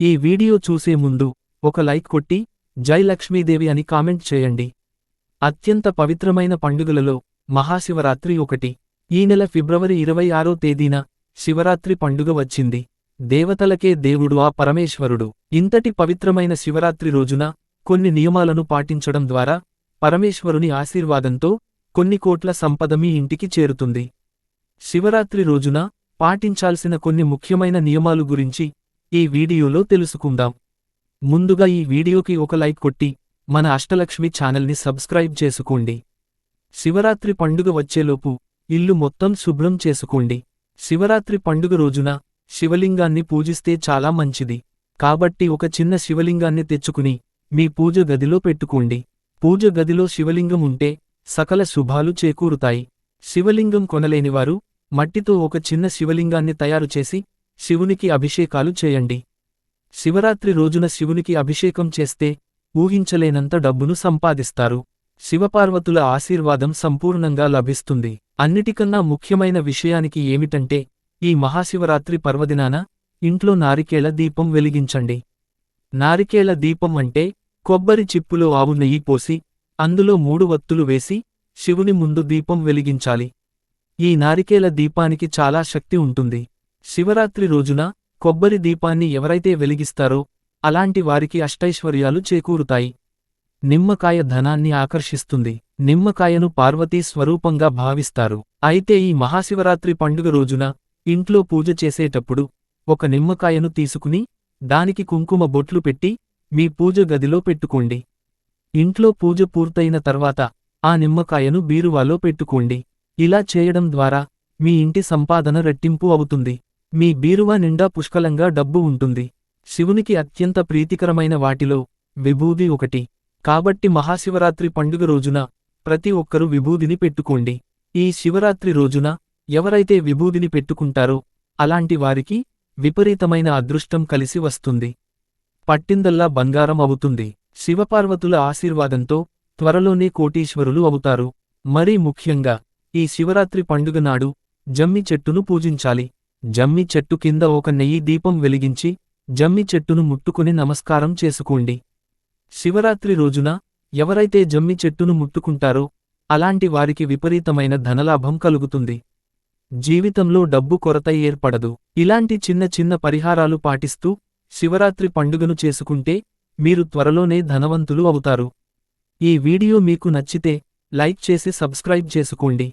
ఈ వీడియో చూసే ముందు ఒక లైక్ కొట్టి జై లక్ష్మీదేవి అని కామెంట్ చేయండి. అత్యంత పవిత్రమైన పండుగలలో మహాశివరాత్రి ఒకటి. ఈ నెల ఫిబ్రవరి 26వ తేదీన శివరాత్రి పండుగ వచ్చింది. దేవతలకే దేవుడు ఆ పరమేశ్వరుడు. ఇంతటి పవిత్రమైన శివరాత్రి రోజున కొన్ని నియమాలను పాటించడం ద్వారా పరమేశ్వరుని ఆశీర్వాదంతో కొన్ని కోట్ల సంపద మీ ఇంటికి చేరుతుంది. శివరాత్రి రోజున పాటించాల్సిన కొన్ని ముఖ్యమైన నియమాలు గురించి ఈ వీడియోలో తెలుసుకుందాం. ముందుగా ఈ వీడియోకి ఒక లైక్ కొట్టి మన అష్టలక్ష్మి ఛానల్ని సబ్స్క్రైబ్ చేసుకోండి. శివరాత్రి పండుగ వచ్చేలోపు ఇల్లు మొత్తం శుభ్రం చేసుకోండి. శివరాత్రి పండుగ రోజున శివలింగాన్ని పూజిస్తే చాలా మంచిది. కాబట్టి ఒక చిన్న శివలింగాన్ని తెచ్చుకుని మీ పూజ గదిలో పెట్టుకోండి. పూజ గదిలో శివలింగం ఉంటే సకల శుభాలు చేకూరుతాయి. శివలింగం కొనలేనివారు మట్టితో ఒక చిన్న శివలింగాన్ని తయారుచేసి శివునికి అభిషేకాలు చేయండి. శివరాత్రి రోజున శివునికి అభిషేకం చేస్తే ఊహించలేనంత డబ్బును సంపాదిస్తారు. శివపార్వతుల ఆశీర్వాదం సంపూర్ణంగా లభిస్తుంది. అన్నిటికన్నా ముఖ్యమైన విషయానికి ఏమిటంటే ఈ మహాశివరాత్రి పర్వదినాన ఇంట్లో నారికేళ దీపం వెలిగించండి. నారికేళ దీపం అంటే కొబ్బరి చిప్పులో ఆవు నెయ్యి పోసి అందులో 3 వత్తులు వేసి శివుని ముందు దీపం వెలిగించాలి. ఈ నారికేళ దీపానికి చాలా శక్తి ఉంటుంది. శివరాత్రి రోజున కొబ్బరి దీపాన్ని ఎవరైతే వెలిగిస్తారో అలాంటి వారికి అష్టైశ్వర్యాలు చేకూరుతాయి. నిమ్మకాయ ధనాన్ని ఆకర్షిస్తుంది. నిమ్మకాయను పార్వతీ స్వరూపంగా భావిస్తారు. అయితే ఈ మహాశివరాత్రి పండుగ రోజున ఇంట్లో పూజ చేసేటప్పుడు ఒక నిమ్మకాయను తీసుకుని దానికి కుంకుమ బొట్లు పెట్టి మీ పూజ గదిలో పెట్టుకోండి. ఇంట్లో పూజ పూర్తయిన తర్వాత ఆ నిమ్మకాయను బీరువాలో పెట్టుకోండి. ఇలా చేయడం ద్వారా మీ ఇంటి సంపాదన రెట్టింపు అవుతుంది. మీ బీరువా నిండా పుష్కలంగా డబ్బు ఉంటుంది. శివునికి అత్యంత ప్రీతికరమైన వాటిలో విభూది ఒకటి. కాబట్టి మహాశివరాత్రి పండుగ రోజున ప్రతి ఒక్కరూ విభూదిని పెట్టుకోండి. ఈ శివరాత్రి రోజున ఎవరైతే విభూదిని పెట్టుకుంటారో అలాంటి వారికి విపరీతమైన అదృష్టం కలిసి వస్తుంది. పట్టిందల్లా బంగారం అవుతుంది. శివపార్వతుల ఆశీర్వాదంతో త్వరలోనే కోటీశ్వరులు అవుతారు. మరీ ముఖ్యంగా ఈ శివరాత్రి పండుగ నాడు జమ్మి చెట్టును పూజించాలి. జమ్మి చెట్టు కింద ఒక నెయ్యి దీపం వెలిగించి జమ్మి చెట్టును ముట్టుకుని నమస్కారం చేసుకోండి. శివరాత్రి రోజున ఎవరైతే జమ్మి చెట్టును ముట్టుకుంటారో అలాంటి వారికి విపరీతమైన ధనలాభం కలుగుతుంది. జీవితంలో డబ్బు కొరత ఏర్పడదు. ఇలాంటి చిన్న చిన్న పరిహారాలు పాటిస్తూ శివరాత్రి పండుగను చేసుకుంటే మీరు త్వరలోనే ధనవంతులు అవుతారు. ఈ వీడియో మీకు నచ్చితే లైక్ చేసి సబ్స్క్రైబ్ చేసుకోండి.